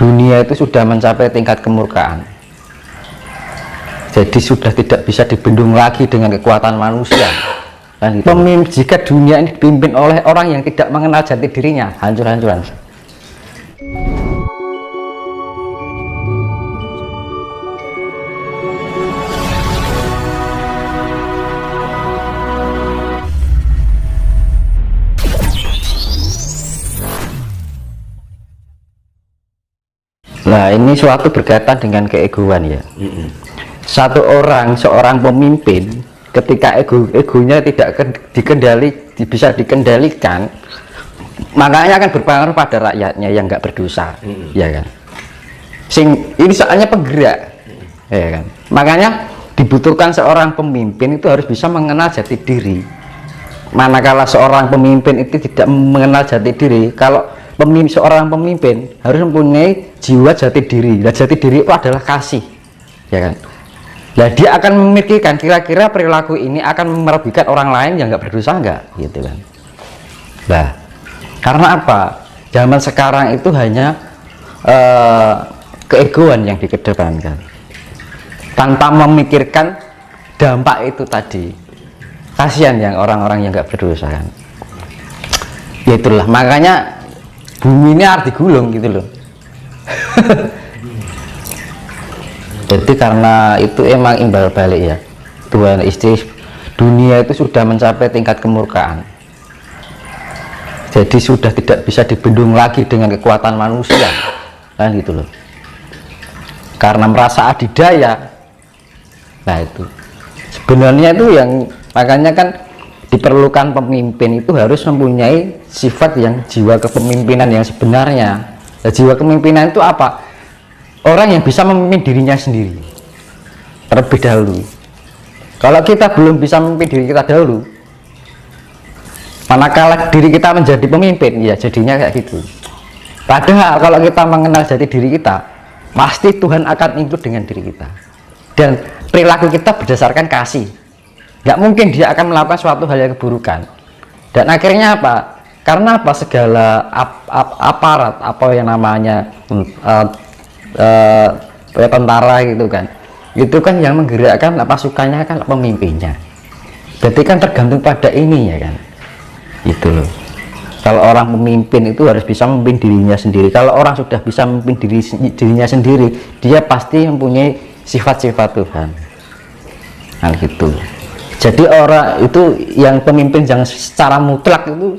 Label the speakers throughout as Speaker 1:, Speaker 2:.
Speaker 1: dunia itu sudah mencapai tingkat kemurkaan. Jadi sudah tidak bisa dibendung lagi dengan kekuatan manusia. Kan gitu. Jika dunia ini dipimpin oleh orang yang tidak mengenal jati dirinya, hancur-hancuran. Nah, ini suatu berkaitan dengan keegoan ya. Seorang pemimpin, ketika egonya tidak bisa dikendalikan, makanya akan berpengaruh pada rakyatnya yang nggak berdosa, ya kan. Ini soalnya penggerak, ya kan. Makanya dibutuhkan seorang pemimpin itu harus bisa mengenal jati diri. Manakala seorang pemimpin itu tidak mengenal jati diri, kalau seorang pemimpin harus mempunyai jiwa jati diri. Nah, jati diri itu adalah kasih, ya kan. Nah, dia akan memikirkan kira-kira perilaku ini akan merugikan orang lain yang nggak berdosa nggak, gitu kan. Nah, karena apa? Zaman sekarang itu hanya keegoan yang dikedepankan tanpa memikirkan dampak itu tadi. Kasihan yang orang-orang yang nggak berdosa kan. Ya itulah makanya bumi ini harus digulung gitu loh. Jadi karena itu emang imbal balik ya, Tuhan istri dunia itu sudah mencapai tingkat kemurkaan. Jadi sudah tidak bisa dibendung lagi dengan kekuatan manusia, kan gitu loh. Karena merasa adidaya. Nah itu sebenarnya itu yang makanya kan diperlukan pemimpin itu harus mempunyai sifat yang jiwa kepemimpinan yang sebenarnya. Nah, jiwa kepemimpinan itu apa? Orang yang bisa memimpin dirinya sendiri terlebih dahulu. Kalau kita belum bisa memimpin diri kita dahulu, manakala diri kita menjadi pemimpin, ya jadinya kayak gitu. Padahal kalau kita mengenal jati diri kita, pasti Tuhan akan ikut dengan diri kita. Dan perilaku kita berdasarkan kasih. Nggak mungkin dia akan melakukan suatu hal yang keburukan. Dan akhirnya apa? Karena apa? Segala aparat, apa yang namanya tentara gitu kan, itu kan yang menggerakkan pasukannya kan pemimpinnya. Jadi kan tergantung pada ini ya kan, itu loh. Kalau orang pemimpin itu harus bisa memimpin dirinya sendiri. Kalau orang sudah bisa memimpin dirinya sendiri, dia pasti mempunyai sifat-sifat Tuhan. Nah gitu. Jadi orang itu yang pemimpin yang secara mutlak itu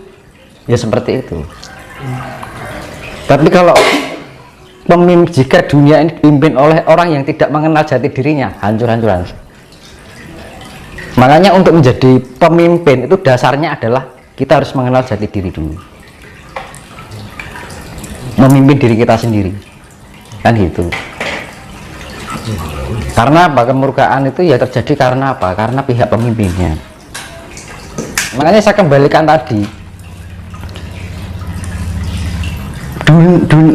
Speaker 1: ya seperti itu. Tapi kalau jika dunia ini dipimpin oleh orang yang tidak mengenal jati dirinya, hancur-hancuran. Makanya untuk menjadi pemimpin itu dasarnya adalah kita harus mengenal jati diri dulu, memimpin diri kita sendiri, kan gitu. Karena apa? Kemurkaan itu ya terjadi karena apa? Karena pihak pemimpinnya. Makanya saya kembalikan tadi,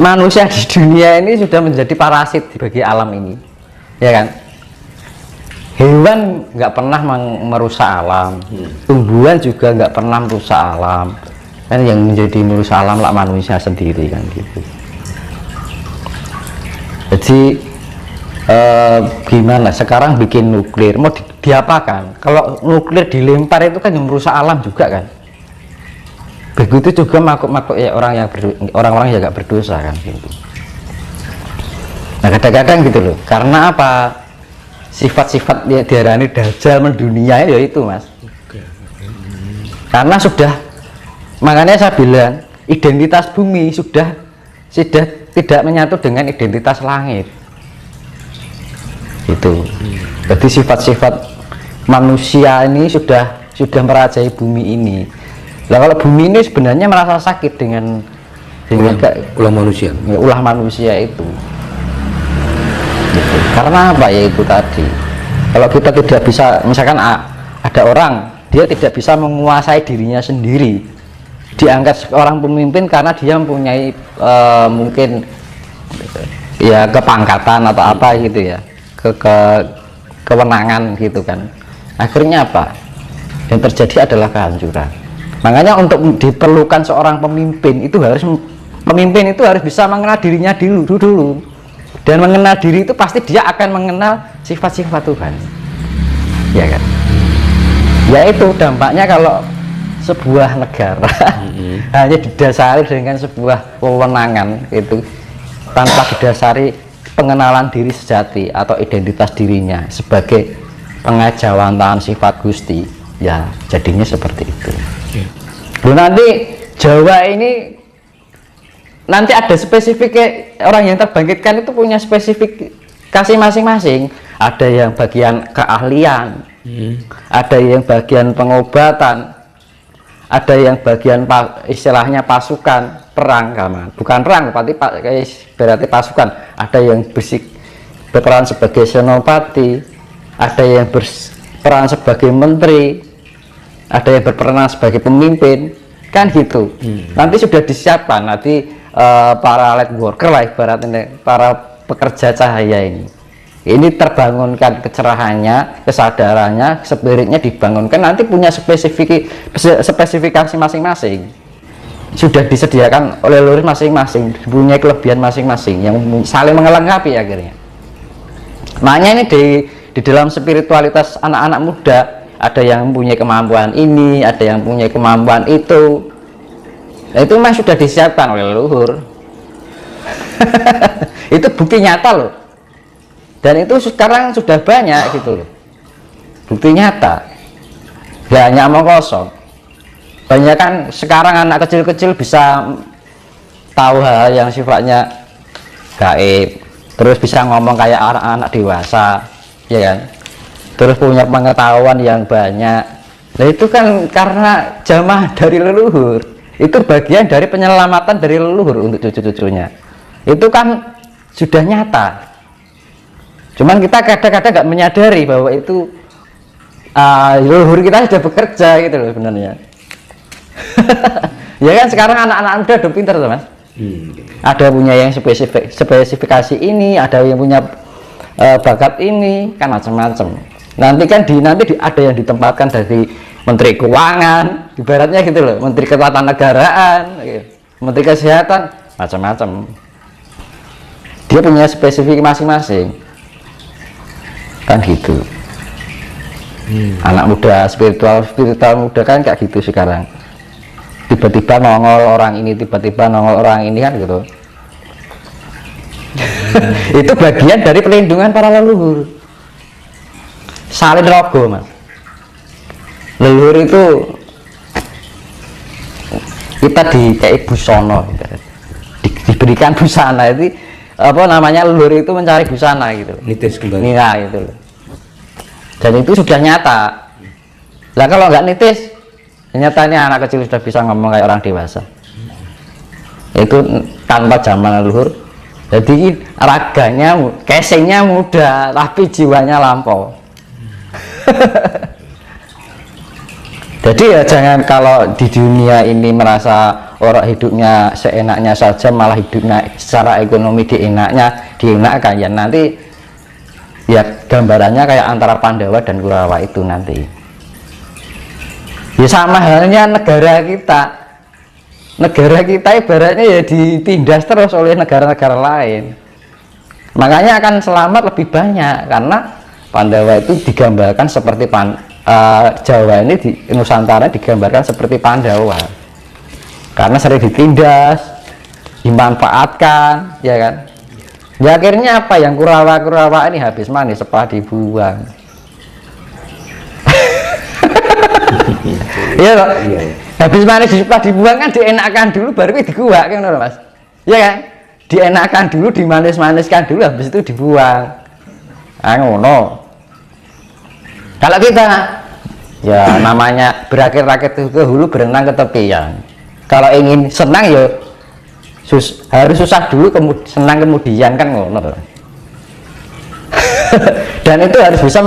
Speaker 1: manusia di dunia ini sudah menjadi parasit bagi alam ini, ya kan. Hewan nggak pernah merusak alam, tumbuhan juga nggak pernah merusak alam, kan yang menjadi merusak alam lah manusia sendiri kan gitu. Jadi gimana sekarang bikin nuklir mau diapakan? Kalau nuklir dilempar itu kan yang merusak alam juga kan. Begitu juga makhluk-makhluk ya orang-orang yang nggak berdosa kan gitu. Nah kadang-kadang gitu loh, karena apa? Sifat-sifat ya diarani dajjal mendunia ya itu mas. Karena sudah, makanya saya bilang identitas bumi sudah tidak menyatu dengan identitas langit. Itu. Jadi sifat-sifat manusia ini sudah merajai bumi ini. Nah kalau bumi ini sebenarnya merasa sakit dengan ulah manusia. Ya, ulah manusia itu. Gitu. Karena apa ya itu tadi? Kalau kita tidak bisa, misalkan ada orang dia tidak bisa menguasai dirinya sendiri, diangkat seorang pemimpin karena dia mempunyai mungkin ya kepangkatan atau apa gitu ya, kewenangan gitu kan. Akhirnya apa? Yang terjadi adalah kehancuran. Makanya untuk diperlukan seorang pemimpin itu harus Pemimpin itu harus bisa mengenal dirinya dulu. Dan mengenal diri itu pasti dia akan mengenal sifat-sifat Tuhan. Ya kan? Ya itu dampaknya kalau sebuah negara hanya didasari dengan sebuah wewenangan itu tanpa didasari pengenalan diri sejati atau identitas dirinya sebagai pengajawantahan sifat Gusti, ya jadinya seperti itu. Nanti Jawa ini nanti ada spesifik, orang yang terbangkitkan itu punya spesifikasi masing-masing. Ada yang bagian keahlian, ada yang bagian pengobatan, ada yang bagian istilahnya pasukan perang, bukan perang berarti pasukan. Ada yang berperan sebagai senopati, ada yang berperan sebagai menteri, ada yang berperan sebagai pemimpin, kan gitu. Nanti sudah disiapkan nanti para light worker lah ibaratnya, para pekerja cahaya ini terbangunkan kecerahannya, kesadarannya, spiritnya dibangunkan, nanti punya spesifikasi masing-masing, sudah disediakan oleh leluhur masing-masing, punya kelebihan masing-masing yang saling melengkapi akhirnya. Makanya ini di dalam spiritualitas anak-anak muda, ada yang punya kemampuan ini, ada yang punya kemampuan itu. Nah, itu memang sudah disiapkan oleh leluhur. Itu bukti nyata loh. Dan itu sekarang sudah banyak gitu loh. Bukti nyata. Gak hanya omong kosong. Banyak kan sekarang anak kecil-kecil bisa tahu hal yang sifatnya gaib, terus bisa ngomong kayak anak-anak dewasa, ya kan? Terus punya pengetahuan yang banyak. Nah itu kan karena jamaah dari leluhur. Itu bagian dari penyelamatan dari leluhur untuk cucu-cucunya. Itu kan sudah nyata. Cuman kita kadang-kadang nggak menyadari bahwa itu leluhur kita sudah bekerja gitu loh sebenarnya. Ya kan sekarang anak-anak muda udah pintar tuh mas. Ada punya yang spesifikasi ini, ada yang punya bakat ini, kan macam-macam. Nanti kan ada yang ditempatkan dari Menteri Keuangan, ibaratnya gitu loh, Menteri Ketatanegaraan, gitu. Menteri Kesehatan, macam-macam. Dia punya spesifik masing-masing. Kan gitu. Anak muda spiritual muda kan kayak gitu sekarang. Tiba-tiba nongol orang ini, tiba-tiba nongol orang ini kan gitu. Itu bagian dari perlindungan para leluhur. Salin rogo mas. Leluhur itu kita kayak busana, diberikan busana itu apa namanya, leluhur itu mencari busana gitu.
Speaker 2: Nitis kembali.
Speaker 1: Nah itu. Dan itu sudah nyata. Lah kalau nggak nitis, nyatanya anak kecil sudah bisa ngomong kayak orang dewasa. Itu tanpa zaman leluhur. Jadi raganya, casingnya muda, tapi jiwanya lampau. Jadi ya jangan kalau di dunia ini merasa orang hidupnya seenaknya saja, malah hidupnya secara ekonomi dienakkan, ya nanti ya gambarannya kayak antara Pandawa dan Kurawa itu nanti. Ya sama halnya negara kita ibaratnya ya ditindas terus oleh negara-negara lain. Makanya akan selamat lebih banyak karena Pandawa itu digambarkan seperti Jawa ini di Nusantara digambarkan seperti Pandawa karena sering ditindas, dimanfaatkan, ya kan. Ya akhirnya apa, yang Kurawa ini habis manis setelah dibuang. Iya loh. Habis manis setelah dibuang kan dienakkan dulu baru diguak kan mas, ya kan. Dienakkan dulu, dimanis-maniskan dulu, habis itu dibuang. Ngono. Kalau kita ya namanya berakit-rakit ke hulu, berenang ke tepian. Kalau ingin senang ya harus susah dulu, senang kemudian, kan ngono. Dan itu harus bisa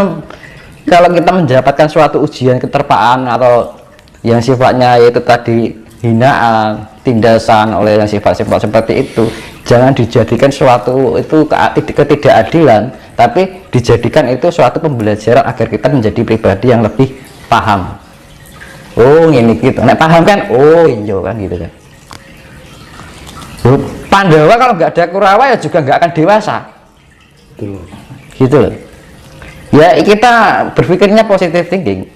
Speaker 1: kalau kita mendapatkan suatu ujian keterpaan atau yang sifatnya yaitu tadi hinaan, tindasan oleh yang sifat-sifat seperti itu, jangan dijadikan suatu itu ketidakadilan, tapi dijadikan itu suatu pembelajaran agar kita menjadi pribadi yang lebih paham. Oh ini gitu, nek paham kan, oh iya kan gitu kan. Pandawa kalau nggak ada Kurawa ya juga nggak akan dewasa. Gitu loh. Ya kita berpikirnya positive thinking.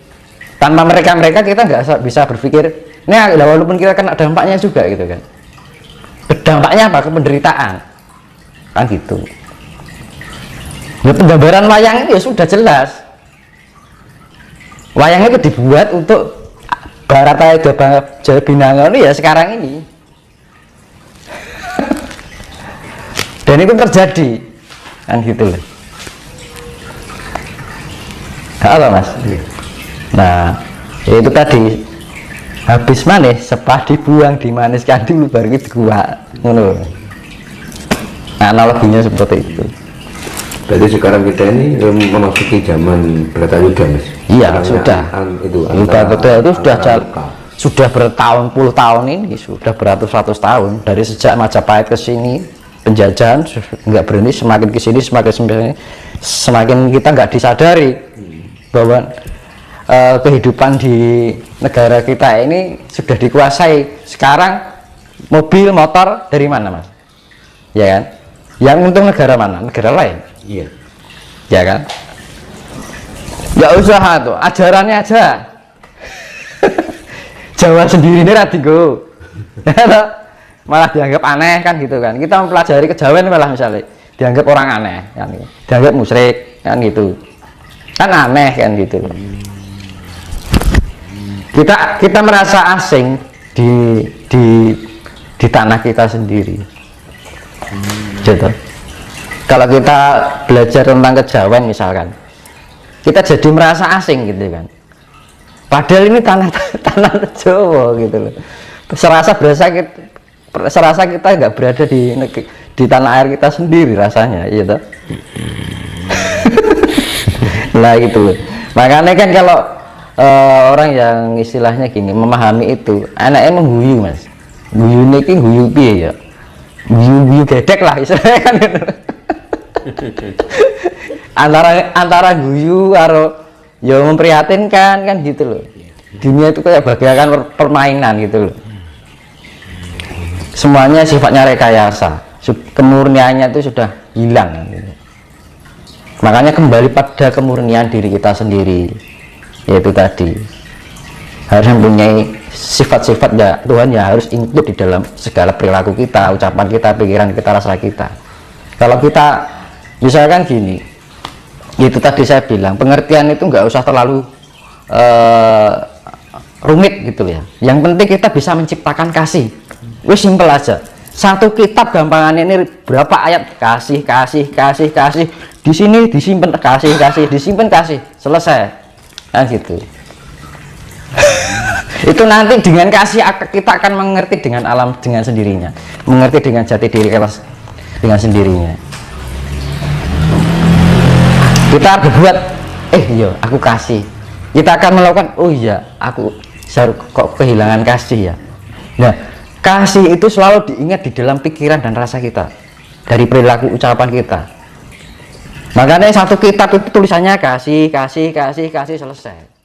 Speaker 1: Tanpa mereka kita nggak bisa berpikir. Nah, walaupun kita kena dampaknya juga gitu kan. Dampaknya apa? Penderitaan. Kan gitu. Ya, penggambaran wayang itu ya sudah jelas. Wayang itu dibuat untuk Barataya Jawa Binangun ya sekarang ini. Dan itu terjadi. Kan gitu loh. Halo Mas. Nah, itu tadi habis manis sepah dibuang dimaniskan dulu baru itu gua ngono. Nah, analoginya seperti itu.
Speaker 2: Berarti sekarang kita ini memasuki zaman Bharatayuda, Mas.
Speaker 1: Iya,
Speaker 2: Karena
Speaker 1: sudah. Itu sudah bertahun-puluh tahun ini, sudah beratus-ratus tahun dari sejak Majapahit ke sini penjajahan nggak berhenti, semakin ke sini semakin kita nggak disadari bahwa kehidupan di negara kita ini sudah dikuasai. Sekarang mobil motor dari mana, Mas? Ya kan? Yang untung negara mana? Negara lain.
Speaker 2: Iya.
Speaker 1: Ya kan? Ya usaha tuh, ajarannya aja. Jawa sendiri ini radigo. Malah dianggap aneh kan gitu kan. Kita mempelajari kejawen malah misalnya dianggap orang aneh kan gitu. Dianggap musyrik kan gitu. Kan aneh kan gitu. Kita merasa asing di tanah kita sendiri. Gitu. Kalau kita belajar tentang kejawen misalkan, kita jadi merasa asing gitu kan. Padahal ini tanah Jawa gitu loh. Serasa kita nggak berada di tanah air kita sendiri rasanya, gitu. Nah gitu loh. Makanya kan kalau orang yang istilahnya gini memahami itu, anaknya mengguyu Mas. Guyu niki guyu piye ya? Guyu gedek lah istilahnya kan. antara guyu karo ya memprihatinkan kan gitu loh. Dunia itu kayak bagaikan permainan gitu loh. Semuanya sifatnya rekayasa, kemurniannya itu sudah hilang gitu. Makanya kembali pada kemurnian diri kita sendiri, yaitu tadi harus mempunyai sifat-sifat ya Tuhan ya harus include di dalam segala perilaku kita, ucapan kita, pikiran kita, rasa kita. Kalau kita misalkan gini, itu tadi saya bilang pengertian itu nggak usah terlalu rumit gitu ya. Yang penting kita bisa menciptakan kasih. Wih simpel aja. Satu kitab gampangannya ini berapa ayat kasih di sini disimpan kasih disimpan kasih selesai kan gitu. Itu nanti dengan kasih kita akan mengerti dengan alam dengan sendirinya, mengerti dengan jati diri kita dengan sendirinya. Kita berbuat iya aku kasih, kita akan melakukan oh iya aku kok kehilangan kasih ya. Nah kasih itu selalu diingat di dalam pikiran dan rasa kita dari perilaku ucapan kita. Makanya satu kitab itu tulisannya kasih selesai.